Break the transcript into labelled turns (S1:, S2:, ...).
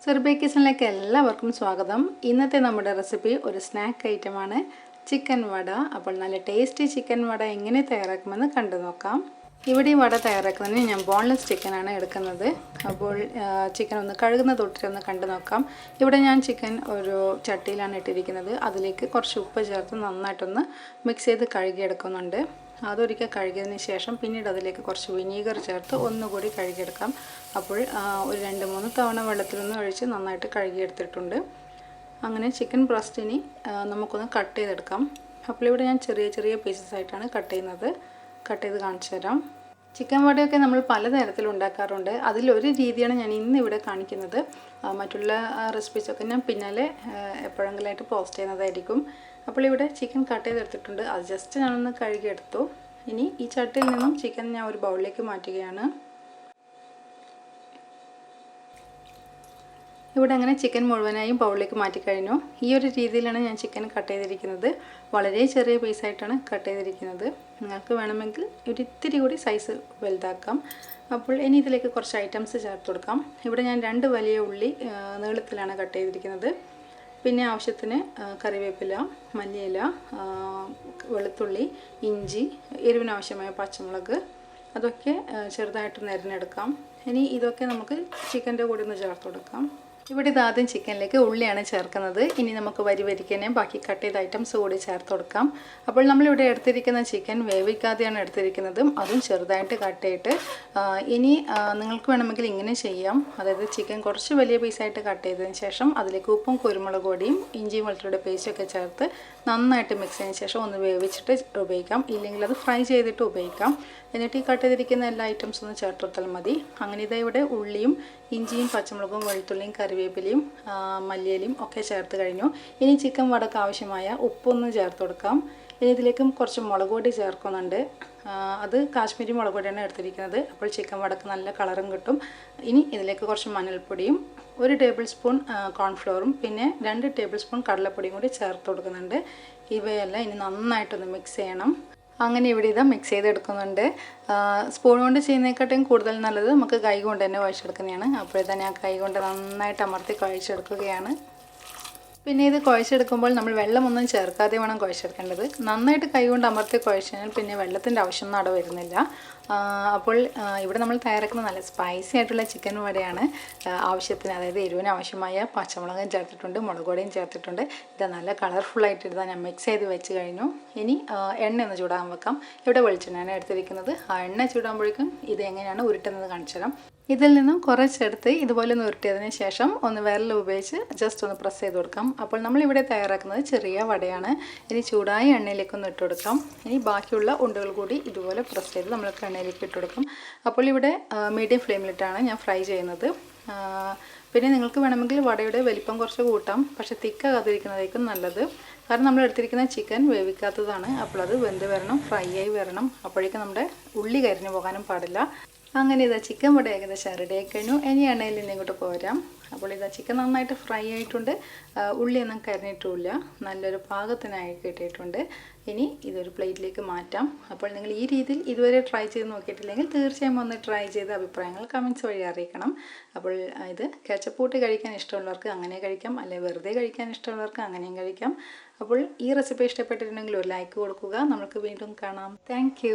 S1: സെർബേ കിച്ചണിലേക്ക് എല്ലാവർക്കും സ്വാഗതം. ഇന്നത്തെ നമ്മുടെ റെസിപ്പി ഒരു സ്നാക്ക് ഐറ്റമാണ് ചിക്കൻ വട. അപ്പോൾ നല്ല ടേസ്റ്റി ചിക്കൻ വട എങ്ങനെ തയ്യാറാക്കുമെന്ന് കണ്ടു നോക്കാം. ഇവിടെ ഈ വട തയ്യാറാക്കുന്നതിന് ഞാൻ ബോൺലെസ് ചിക്കനാണ് എടുക്കുന്നത്. അപ്പോൾ ചിക്കൻ ഒന്ന് കഴുകുന്ന തൊട്ടിട്ടൊന്ന് കണ്ടു നോക്കാം. ഇവിടെ ഞാൻ ചിക്കൻ ഒരു ചട്ടിയിലാണ് ഇട്ടിരിക്കുന്നത്. അതിലേക്ക് കുറച്ച് ഉപ്പ് ചേർത്ത് നന്നായിട്ടൊന്ന് മിക്സ് ചെയ്ത് കഴുകിയെടുക്കുന്നുണ്ട്. അതൊരിക്കൽ കഴുകിയതിന് ശേഷം പിന്നീട് അതിലേക്ക് കുറച്ച് വിനീഗർ ചേർത്ത് ഒന്നുകൂടി കഴുകിയെടുക്കാം. അപ്പോൾ ഒരു 2-3 തവണ വെള്ളത്തിലൊന്ന് ഒഴിച്ച് നന്നായിട്ട് കഴുകിയെടുത്തിട്ടുണ്ട്. അങ്ങനെ ചിക്കൻ ബ്രസ്റ്റിനി നമുക്കൊന്ന് കട്ട് ചെയ്തെടുക്കാം. അപ്പോൾ ഇവിടെ ഞാൻ ചെറിയ ചെറിയ പീസസ് ആയിട്ടാണ് കട്ട് ചെയ്യുന്നത്. കട്ട് ചെയ്ത് കാണിച്ചു തരാം. ചിക്കൻ വടയൊക്കെ നമ്മൾ പലതരത്തിൽ ഉണ്ടാക്കാറുണ്ട്. അതിലൊരു രീതിയാണ് ഞാൻ ഇന്ന് ഇവിടെ കാണിക്കുന്നത്. മറ്റുള്ള റെസിപ്പീസൊക്കെ ഞാൻ പിന്നാലെ എപ്പോഴെങ്കിലുമായിട്ട് പോസ്റ്റ് ചെയ്യുന്നതായിരിക്കും. അപ്പോൾ ഇവിടെ ചിക്കൻ കട്ട് ചെയ്തെടുത്തിട്ടുണ്ട്. അത് ജസ്റ്റ് ഞാനൊന്ന് കഴുകിയെടുത്തു. ഇനി ഈ ചട്ടിയിൽ നിന്നും ചിക്കൻ ഞാൻ ഒരു ബൗളിലേക്ക് മാറ്റുകയാണ്. ഇവിടെ അങ്ങനെ ചിക്കൻ മുഴുവനായും ബൗളിലേക്ക് മാറ്റിക്കഴിഞ്ഞു. ഈ ഒരു രീതിയിലാണ് ഞാൻ ചിക്കൻ കട്ട് ചെയ്തിരിക്കുന്നത്. വളരെ ചെറിയ പീസായിട്ടാണ് കട്ട് ചെയ്തിരിക്കുന്നത്. നിങ്ങൾക്ക് വേണമെങ്കിൽ ഒരു ഇത്തിരി കൂടി സൈസ് വലുതാക്കാം. അപ്പോൾ ഇനി ഇതിലേക്ക് കുറച്ച് ഐറ്റംസ് ചേർത്ത് കൊടുക്കാം. ഇവിടെ ഞാൻ 2 വലിയ ഉള്ളി നീളത്തിലാണ് കട്ട് ചെയ്തിരിക്കുന്നത്. പിന്നെ ആവശ്യത്തിന് കറിവേപ്പില, മല്ലിയില, വെളുത്തുള്ളി, ഇഞ്ചി, എരിവിനാവശ്യമായ പച്ചമുളക്, അതൊക്കെ ചെറുതായിട്ട് അരിഞ്ഞെടുക്കാം. ഇനി ഇതൊക്കെ നമുക്ക് ചിക്കൻ്റെ കൂടെ ഒന്ന് ചേർത്ത് കൊടുക്കാം. ഇവിടെ ഇതാദ്യം ചിക്കനിലേക്ക് ഉള്ളിയാണ് ചേർക്കുന്നത്. ഇനി നമുക്ക് വരിവരിക്കനെ ബാക്കി കട്ട് ചെയ്ത ഐറ്റംസ് കൂടി ചേർത്ത് കൊടുക്കാം. അപ്പോൾ നമ്മളിവിടെ എടുത്തിരിക്കുന്ന ചിക്കൻ വേവിക്കാതെയാണ് എടുത്തിരിക്കുന്നത്. അതും ചെറുതായിട്ട് കട്ട് ചെയ്തിട്ട് ഇനി നിങ്ങൾക്ക് വേണമെങ്കിൽ ഇങ്ങനെ ചെയ്യാം. അതായത് ചിക്കൻ കുറച്ച് വലിയ പീസായിട്ട് കട്ട് ചെയ്തതിന് ശേഷം അതിലേക്ക് ഉപ്പും കുരുമുളക് പൊടിയും ഇഞ്ചിയും വെളുത്തുള്ളിയുടെ പേസ്റ്റൊക്കെ ചേർത്ത് നന്നായിട്ട് മിക്സ് ചെയ്തതിന് ശേഷം ഒന്ന് വേവിച്ചിട്ട് ഉപയോഗിക്കാം. ഇല്ലെങ്കിൽ അത് ഫ്രൈ ചെയ്തിട്ട് ഉപയോഗിക്കാം. എന്നിട്ട് ഈ കട്ട് ചെയ്തിരിക്കുന്ന എല്ലാ ഐറ്റംസും ഒന്ന് ചേർത്ത് കൊടുത്താൽ മതി. അങ്ങനെ ഇതാ ഇവിടെ ഉള്ളിയും ഇഞ്ചിയും പച്ചമുളകും വെളുത്തുള്ളിയും കറിവേപ്പിലയും മല്ലിയിലയും ഒക്കെ ചേർത്ത് കഴിഞ്ഞു. ഇനി ചിക്കൻ വടക്ക് ആവശ്യമായ ഉപ്പൊന്ന് ചേർത്ത് കൊടുക്കാം. ഇനി ഇതിലേക്കും കുറച്ച് മുളക് പൊടി ചേർക്കുന്നുണ്ട്. അത് കാശ്മീരി മുളക് പൊടിയാണ് എടുത്തിരിക്കുന്നത്. അപ്പോൾ ചിക്കൻ വടക്ക് നല്ല കളറും കിട്ടും. ഇനി ഇതിലേക്ക് കുറച്ച് മഞ്ഞൾപ്പൊടിയും 1 ടേബിൾ സ്പൂൺ കോൺഫ്ലോറും പിന്നെ 2 ടേബിൾ സ്പൂൺ കടലപ്പൊടിയും കൂടി ചേർത്ത് കൊടുക്കുന്നുണ്ട്. ഇവയെല്ലാം ഇനി നന്നായിട്ടൊന്ന് മിക്സ് ചെയ്യണം. അങ്ങനെ ഇവിടെ ഇതാ മിക്സ് ചെയ്തെടുക്കുന്നുണ്ട്. സ്പൂൺ കൊണ്ട് ചെയ്യുന്നതിനെക്കാട്ടും കൂടുതൽ നല്ലത് നമുക്ക് കൈ കൊണ്ട് തന്നെ കുഴച്ചെടുക്കുന്നതാണ്. അപ്പോഴേ ഞാൻ കൈ കൊണ്ട് നന്നായിട്ട് അമർത്തി കുഴച്ചെടുക്കുകയാണ്. പിന്നെ ഇത് കുഴച്ചെടുക്കുമ്പോൾ നമ്മൾ വെള്ളമൊന്നും ചേർക്കാതെ വേണം കുഴച്ചെടുക്കേണ്ടത്. നന്നായിട്ട് കൈ കൊണ്ട് അമർത്തി കുഴച്ചാൽ പിന്നെ വെള്ളത്തിൻ്റെ ആവശ്യമൊന്നും അവിടെ വരുന്നില്ല. അപ്പോൾ ഇവിടെ നമ്മൾ തയ്യാറാക്കുന്ന നല്ല സ്പൈസി ആയിട്ടുള്ള ചിക്കൻ വടയാണ്. ആവശ്യത്തിന്, അതായത് എരിവിന് ആവശ്യമായ പച്ചമുളകും ചേർത്തിട്ടുണ്ട്, മുളക് പൊടിയും ചേർത്തിട്ടുണ്ട്. ഇത് നല്ല കളർഫുള്ളായിട്ട് ഇതാ ഞാൻ മിക്സ് ചെയ്ത് വെച്ച് കഴിഞ്ഞു. ഇനി എണ്ണ ഒന്ന് ചൂടാൻ വെക്കാം. ഇവിടെ വെളിച്ചെണ്ണയാണ് എടുത്തിരിക്കുന്നത്. ആ എണ്ണ ചൂടാകുമ്പോഴേക്കും ഇത് എങ്ങനെയാണ് ഉരുട്ടുന്നത് കാണിച്ചു തരാം. ഇതിൽ നിന്നും കുറച്ചെടുത്ത് ഇതുപോലെ ഒന്ന് ഉരുട്ടിയതിന് ശേഷം ഒന്ന് വിരൽ ഉപയോഗിച്ച് ജസ്റ്റ് ഒന്ന് പ്രസ് ചെയ്ത് കൊടുക്കാം. അപ്പോൾ നമ്മളിവിടെ തയ്യാറാക്കുന്നത് ചെറിയ വടയാണ്. ഇനി ചൂടായ എണ്ണയിലേക്കൊന്ന് ഇട്ട് കൊടുക്കാം. ഇനി ബാക്കിയുള്ള ഉണ്ടകൾ കൂടി ഇതുപോലെ പ്രസ് ചെയ്ത് നമ്മൾക്ക് എണ്ണയിലേക്ക് ഇട്ട് കൊടുക്കും. അപ്പോൾ ഇവിടെ മീഡിയം ഫ്ലെയിമിലിട്ടാണ് ഞാൻ ഫ്രൈ ചെയ്യുന്നത്. പിന്നെ നിങ്ങൾക്ക് വേണമെങ്കിൽ വടയുടെ വലിപ്പം കുറച്ച് കൂട്ടാം. പക്ഷേ തിക്കാകാതിരിക്കുന്നതായിരിക്കും നല്ലത്. കാരണം നമ്മൾ എടുത്തിരിക്കുന്ന ചിക്കൻ വേവിക്കാത്തതാണ്. അപ്പോൾ അത് വെന്ത് വരണം, ഫ്രൈ ആയി വരണം. അപ്പോഴേക്കും നമ്മുടെ ഉള്ളി കരിഞ്ഞു പോകാനും പാടില്ല. അങ്ങനെ ഇതാ ചിക്കൻ വട ഏകദേശം റെഡി ആയി കഴിഞ്ഞു. ഇനി എണ്ണയിൽ നിന്ന് ഇങ്ങോട്ട് പോരാം. അപ്പോൾ ഇതാ ചിക്കൻ നന്നായിട്ട് ഫ്രൈ ആയിട്ടുണ്ട്. ഉള്ളിയൊന്നും കരിഞ്ഞിട്ടുമില്ല. നല്ലൊരു പാകത്തിനായി കിട്ടിയിട്ടുണ്ട്. ഇനി ഇതൊരു പ്ലേറ്റിലേക്ക് മാറ്റാം. അപ്പോൾ നിങ്ങൾ ഈ രീതിയിൽ ഇതുവരെ ട്രൈ ചെയ്ത് നോക്കിയിട്ടില്ലെങ്കിൽ തീർച്ചയായും ഒന്ന് ട്രൈ ചെയ്ത് അഭിപ്രായങ്ങൾ കമൻറ്റ്സ് വഴി അറിയിക്കണം. അപ്പോൾ ഇത് കെച്ചപ്പ് കൂട്ടി കഴിക്കാൻ ഇഷ്ടമുള്ളവർക്ക് അങ്ങനെ കഴിക്കാം, അല്ലെങ്കിൽ വെറുതെ കഴിക്കാൻ ഇഷ്ടമുള്ളവർക്ക് അങ്ങനെയും കഴിക്കാം. അപ്പോൾ ഈ റെസിപ്പി ഇഷ്ടപ്പെട്ടിട്ടുണ്ടെങ്കിൽ ഒരു ലൈക്ക് കൊടുക്കുക. നമുക്ക് വീണ്ടും കാണാം. താങ്ക്